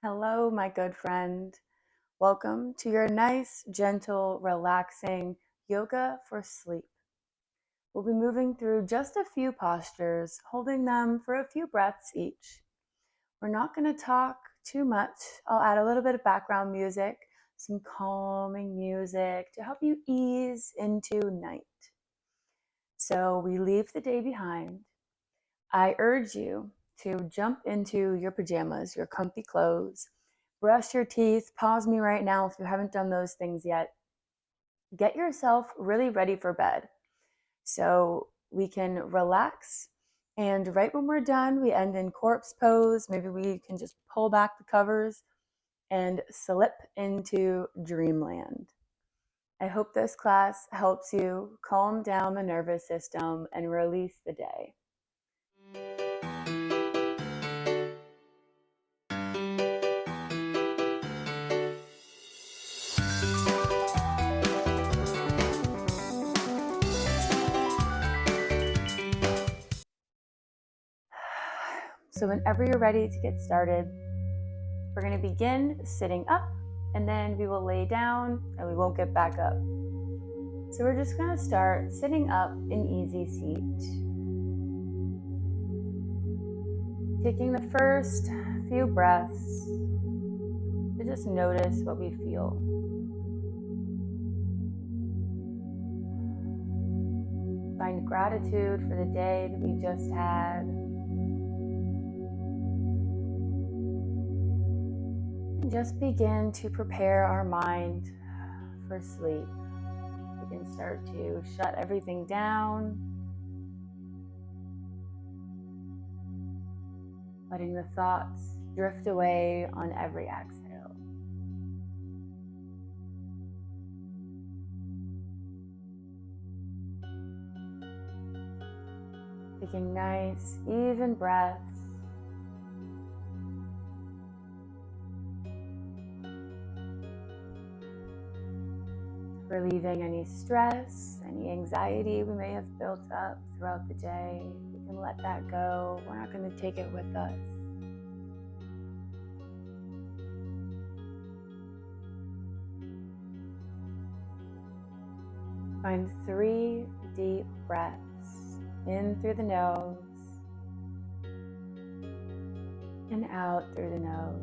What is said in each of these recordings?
Hello, my good friend. Welcome to your nice, gentle, relaxing yoga for sleep. We'll be moving through just a few postures, holding them for a few breaths each. We're not going to talk too much. I'll add a little bit of background music, some calming music to help you ease into night. So we leave the day behind. I urge you to jump into your pajamas, your comfy clothes, brush your teeth, pause me right now if you haven't done those things yet. Get yourself really ready for bed so we can relax. And right when we're done, we end in corpse pose. Maybe we can just pull back the covers and slip into dreamland. I hope this class helps you calm down the nervous system and release the day. So whenever you're ready to get started, we're going to begin sitting up, and then we will lay down and we won't get back up. So we're just going to start sitting up in easy seat. Taking the first few breaths to just notice what we feel. Find gratitude for the day that we just had. And just begin to prepare our mind for sleep. We can start to shut everything down, letting the thoughts drift away on every exhale. Taking nice, even breaths. Relieving any stress, any anxiety we may have built up throughout the day. We can let that go. We're not going to take it with us. Find 3 deep breaths. In through the nose and out through the nose.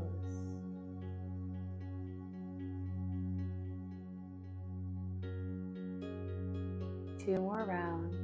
Two more rounds.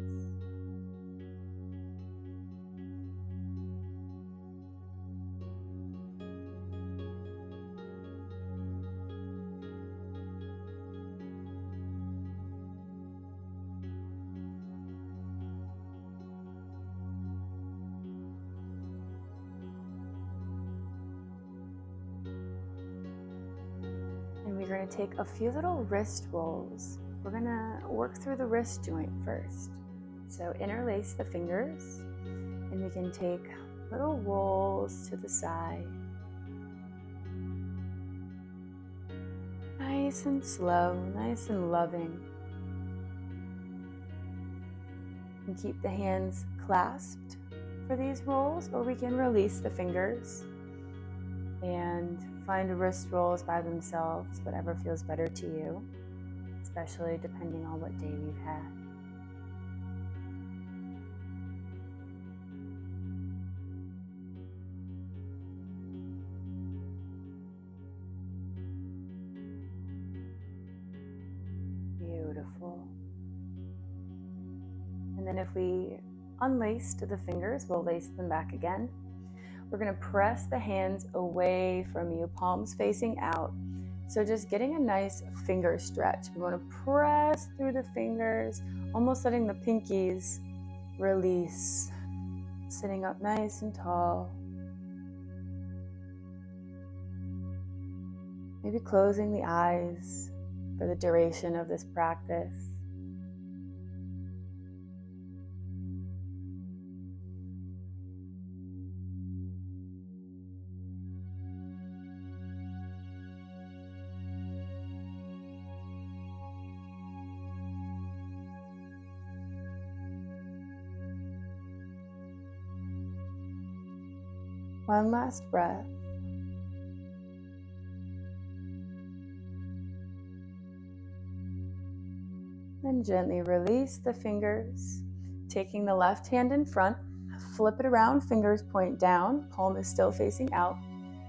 And we're going to take a few little wrist rolls. We're going to work through the wrist joint first. So interlace the fingers, and we can take little rolls to the side. Nice and slow, nice and loving. And keep the hands clasped for these rolls, or we can release the fingers and find wrist rolls by themselves, whatever feels better to you, especially depending on what day we've had. Beautiful. And then if we unlaced the fingers, we'll lace them back again. We're going to press the hands away from you, palms facing out. So just getting a nice finger stretch. We want to press through the fingers, almost letting the pinkies release. Sitting up nice and tall. Maybe closing the eyes for the duration of this practice. One last breath. And gently release the fingers. Taking the left hand in front, flip it around, fingers point down, palm is still facing out.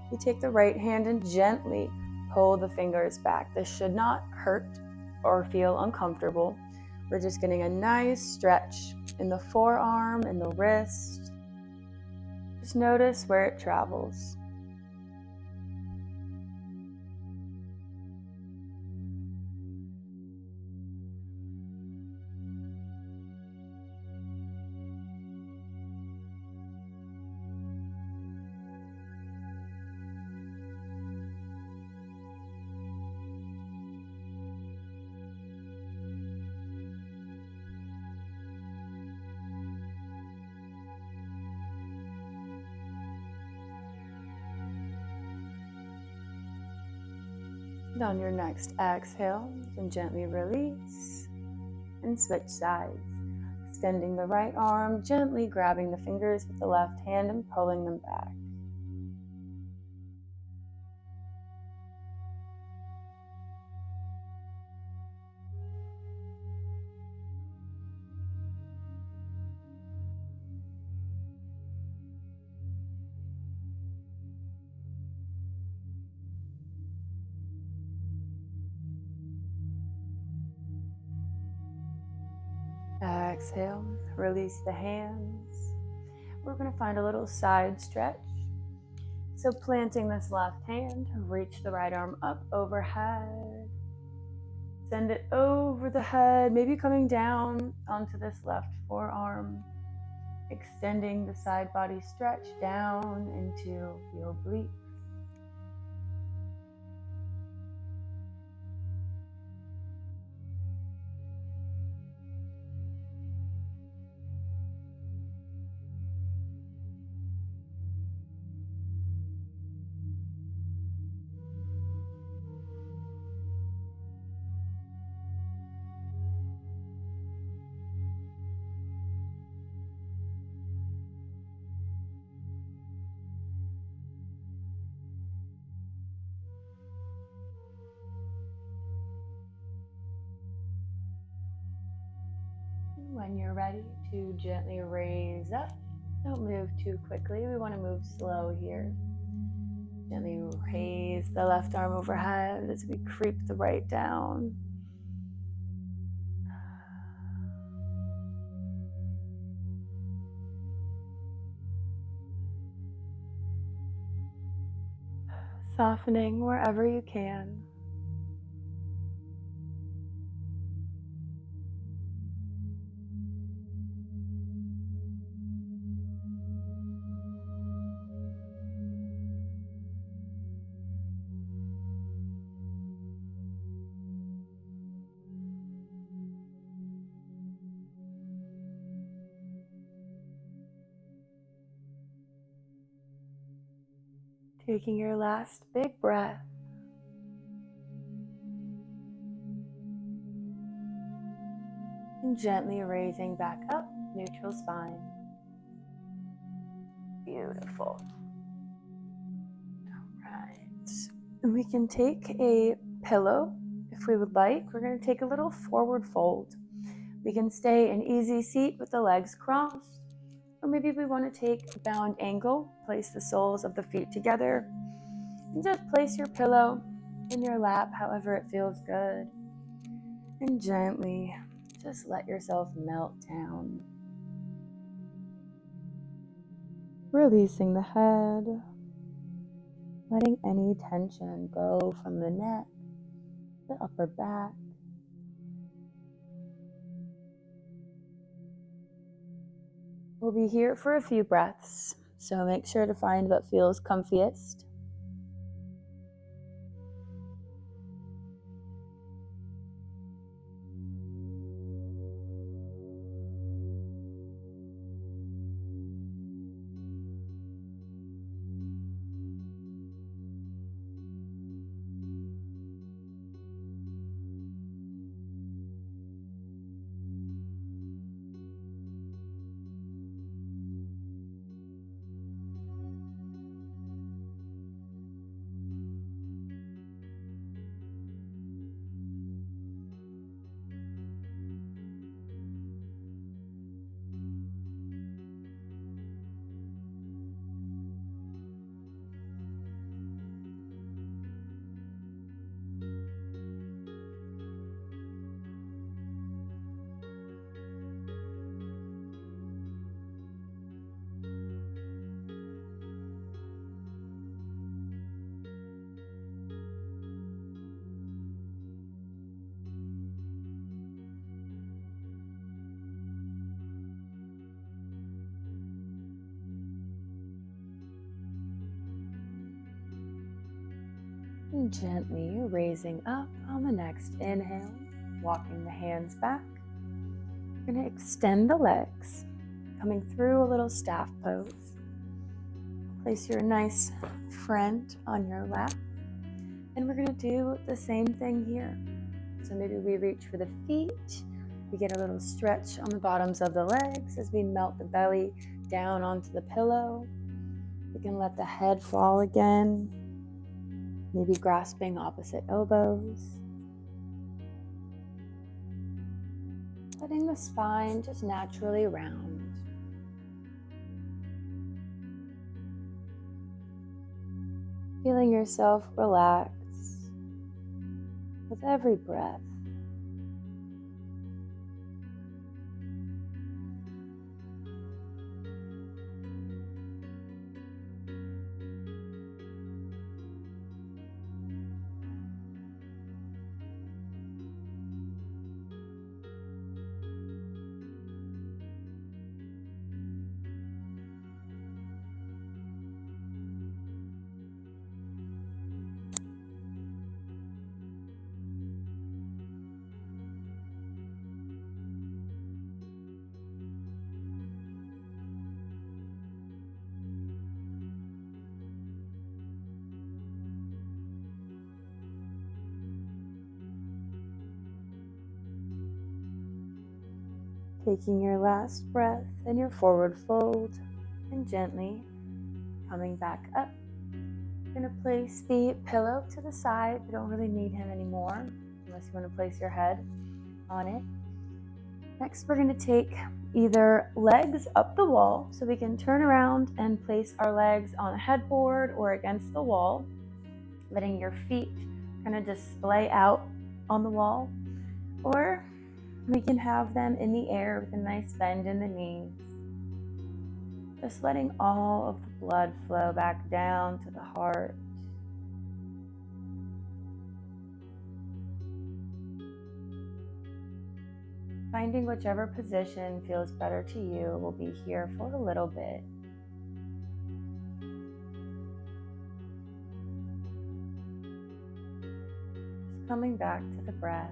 You take the right hand and gently pull the fingers back. This should not hurt or feel uncomfortable. We're just getting a nice stretch in the forearm and the wrist. Just notice where it travels. And on your next exhale, you can gently release and switch sides. Extending the right arm, gently grabbing the fingers with the left hand and pulling them back. Exhale, release the hands. We're going to find a little side stretch. So planting this left hand, reach the right arm up overhead. Send it over the head, maybe coming down onto this left forearm. Extending the side body stretch down into the obliques. When you're ready to gently raise up, don't move too quickly. We want to move slow here. Gently raise the left arm overhead as we creep the right down. Softening wherever you can. Taking your last big breath. And gently raising back up, neutral spine. Beautiful. All right. And we can take a pillow if we would like. We're going to take a little forward fold. We can stay in easy seat with the legs crossed. Or maybe we want to take a bound angle, place the soles of the feet together, and just place your pillow in your lap however it feels good. And gently just let yourself melt down. Releasing the head, letting any tension go from the neck, the upper back. We'll be here for a few breaths, so make sure to find what feels comfiest. And gently raising up on the next inhale, walking the hands back. We're going to extend the legs, coming through a little staff pose. Place your nice friend on your lap. And we're going to do the same thing here. So maybe we reach for the feet. We get a little stretch on the bottoms of the legs as we melt the belly down onto the pillow. We can let the head fall again, maybe grasping opposite elbows. Letting the spine just naturally round. Feeling yourself relax with every breath. Taking your last breath in your forward fold and gently coming back up. You're going to place the pillow to the side. You don't really need him anymore unless you want to place your head on it. Next, we're going to take either legs up the wall, so we can turn around and place our legs on a headboard or against the wall, letting your feet kind of display out on the wall. Or we can have them in the air with a nice bend in the knees. Just letting all of the blood flow back down to the heart. Finding whichever position feels better to you. We'll be here for a little bit. Just coming back to the breath.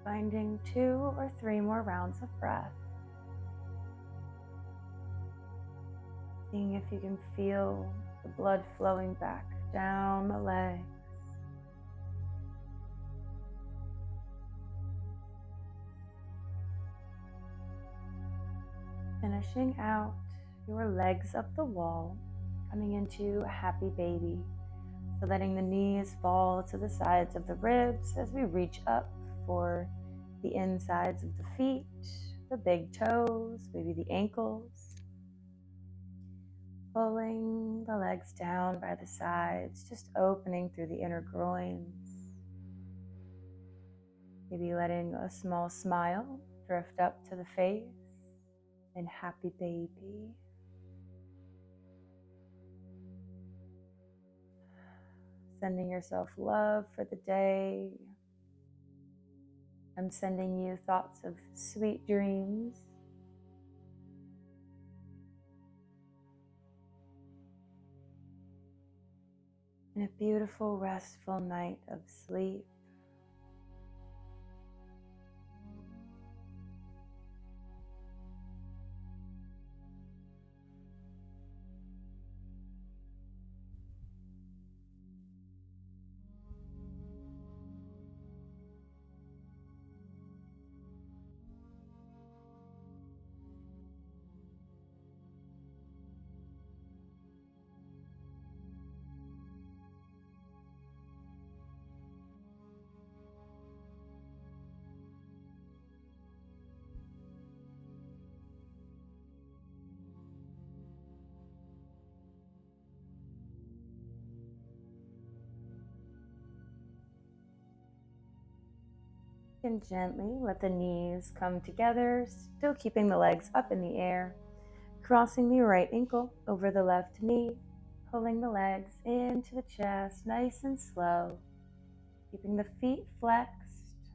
Finding 2 or 3 more rounds of breath. Seeing if you can feel the blood flowing back down the legs. Finishing out your legs up the wall, coming into a happy baby. So letting the knees fall to the sides of the ribs as we reach up for the insides of the feet, the big toes, maybe the ankles. Pulling the legs down by the sides, just opening through the inner groins. Maybe letting a small smile drift up to the face and happy baby. Sending yourself love for the day. I'm sending you thoughts of sweet dreams. And a beautiful, restful night of sleep. And gently let the knees come together, still keeping the legs up in the air. Crossing the right ankle over the left knee, pulling the legs into the chest, nice and slow. Keeping the feet flexed,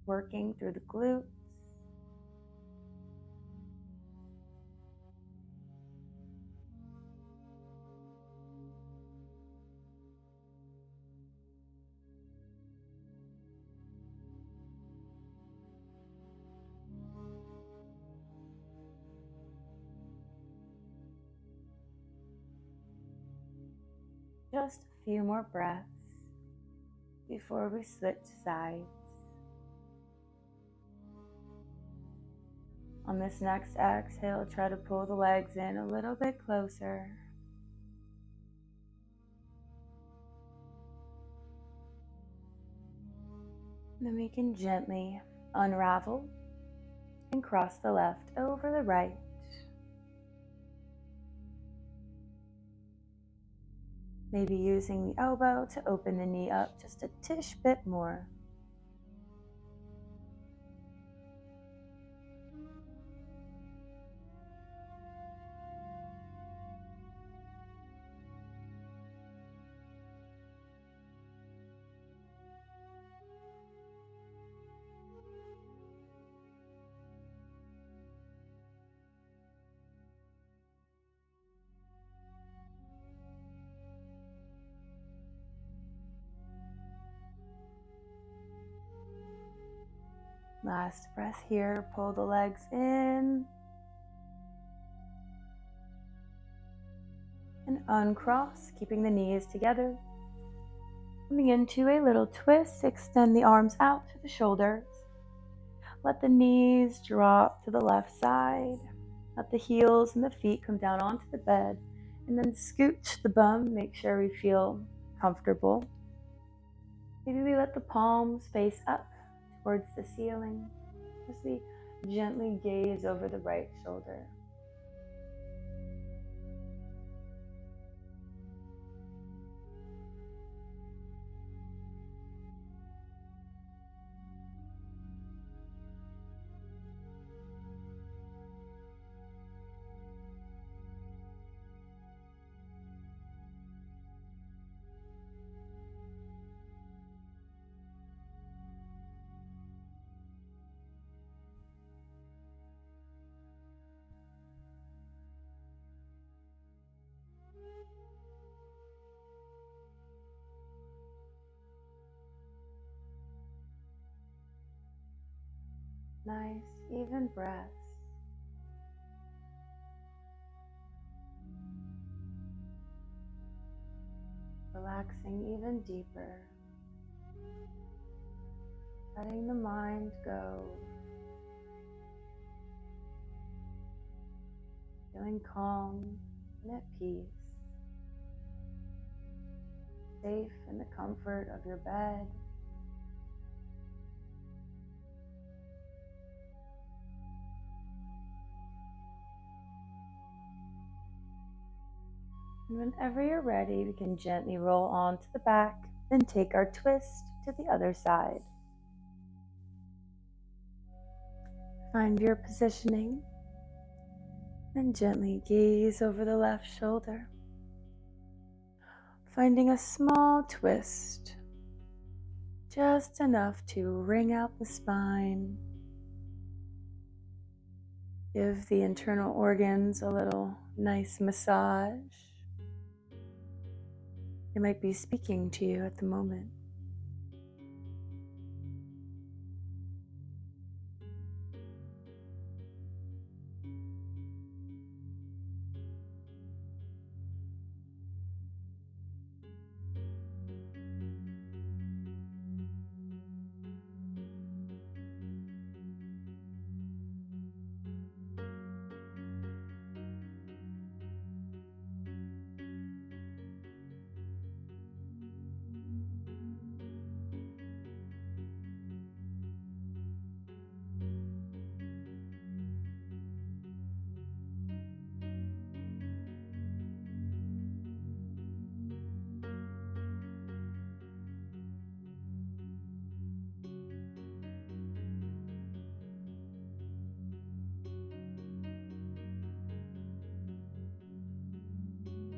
working through the glutes. Just a few more breaths before we switch sides. On this next exhale, try to pull the legs in a little bit closer. Then we can gently unravel and cross the left over the right. Maybe using the elbow to open the knee up just a tish bit more. Last breath here, pull the legs in and uncross, keeping the knees together. Coming into a little twist, extend the arms out to the shoulders. Let the knees drop to the left side. Let the heels and the feet come down onto the bed, and then scooch the bum, make sure we feel comfortable. Maybe we let the palms face up towards the ceiling as we gently gaze over the right shoulder. Nice, even breaths. Relaxing even deeper. Letting the mind go. Feeling calm and at peace. Safe in the comfort of your bed. And whenever you're ready, we can gently roll onto the back, then take our twist to the other side. Find your positioning and gently gaze over the left shoulder, finding a small twist, just enough to wring out the spine. Give the internal organs a little nice massage. They might be speaking to you at the moment.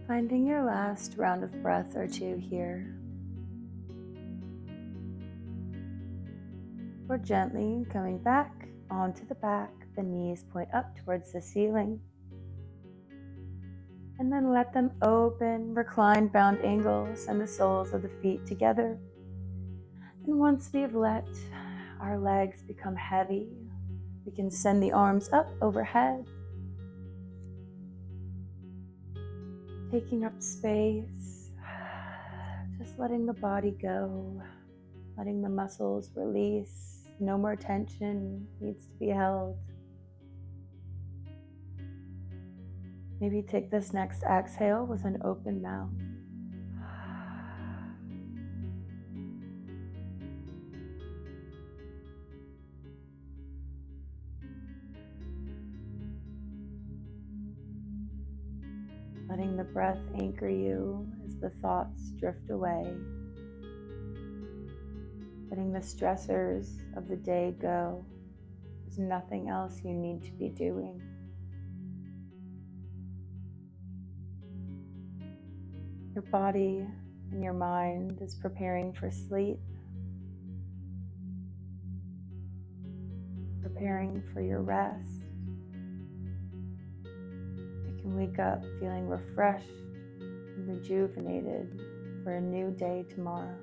Finding your last round of breath or two here. Or gently coming back onto the back, the knees point up towards the ceiling. And then let them open, reclined bound ankles and the soles of the feet together. And once we've let our legs become heavy, we can send the arms up overhead, taking up space, just letting the body go, letting the muscles release. No more tension needs to be held. Maybe take this next exhale with an open mouth. Letting the breath anchor you as the thoughts drift away. Letting the stressors of the day go. There's nothing else you need to be doing. Your body and your mind is preparing for sleep, preparing for your rest. You can wake up feeling refreshed and rejuvenated for a new day tomorrow.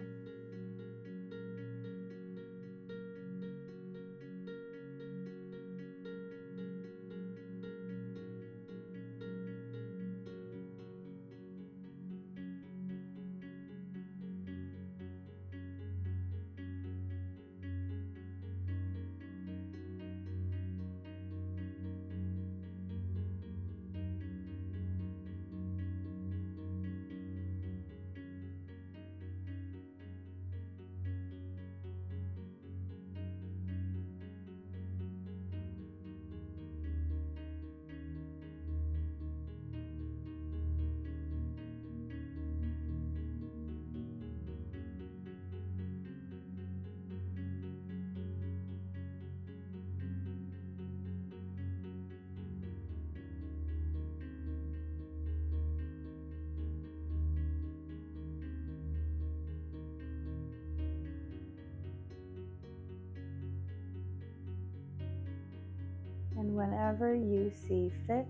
And whenever you see fit,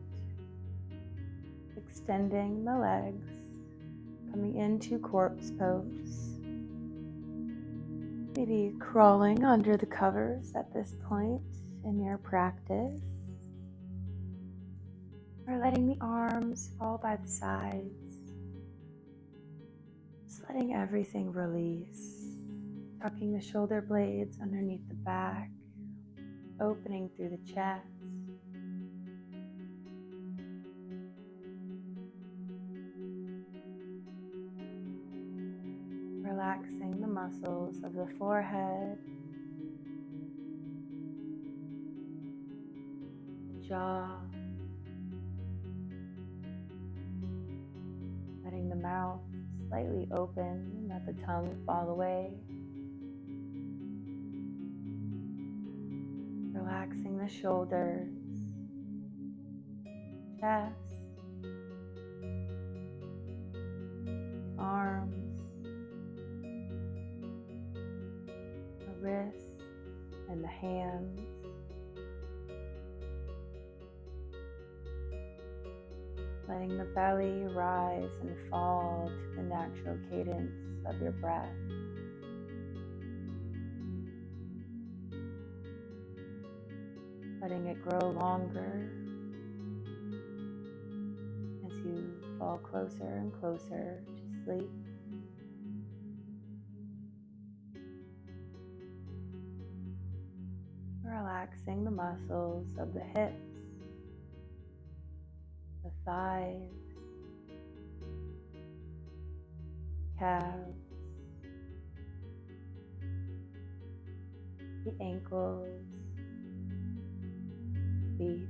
extending the legs, coming into corpse pose. Maybe crawling under the covers at this point in your practice. Or letting the arms fall by the sides. Just letting everything release. Tucking the shoulder blades underneath the back. Opening through the chest. Relaxing the muscles of the forehead, the jaw, mouth slightly open and let the tongue fall away. Relaxing the shoulders, chest, arms, the wrists and the hands. Letting the belly rise and fall to the natural cadence of your breath. Letting it grow longer as you fall closer and closer to sleep. Relaxing the muscles of the hips, the thighs, calves, the ankles, feet,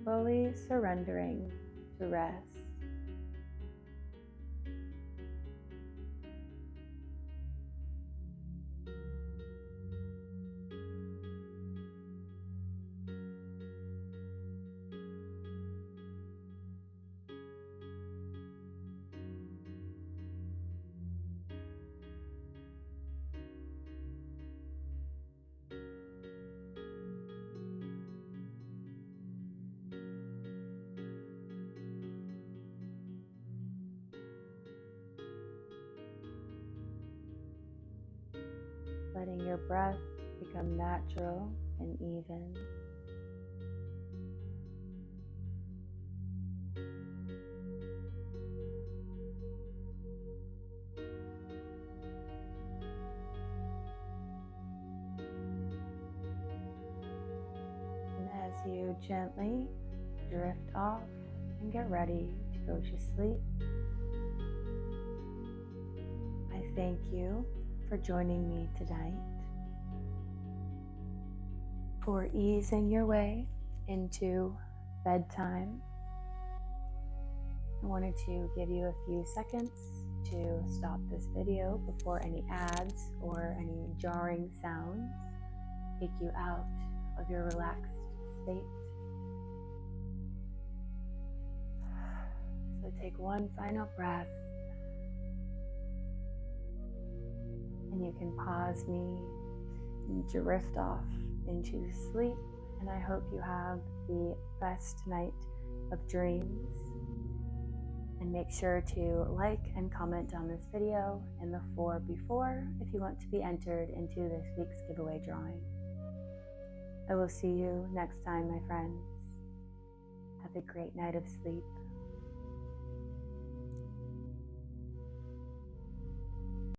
fully surrendering to rest. Letting your breath become natural and even. And as you gently drift off and get ready to go to sleep, I thank you for joining me tonight, for easing your way into bedtime. I wanted to give you a few seconds to stop this video before any ads or any jarring sounds take you out of your relaxed state. So take one final breath. And you can pause me and drift off into sleep. And I hope you have the best night of dreams. And make sure to like and comment on this video and the 4 before if you want to be entered into this week's giveaway drawing. I will see you next time, my friends. Have a great night of sleep.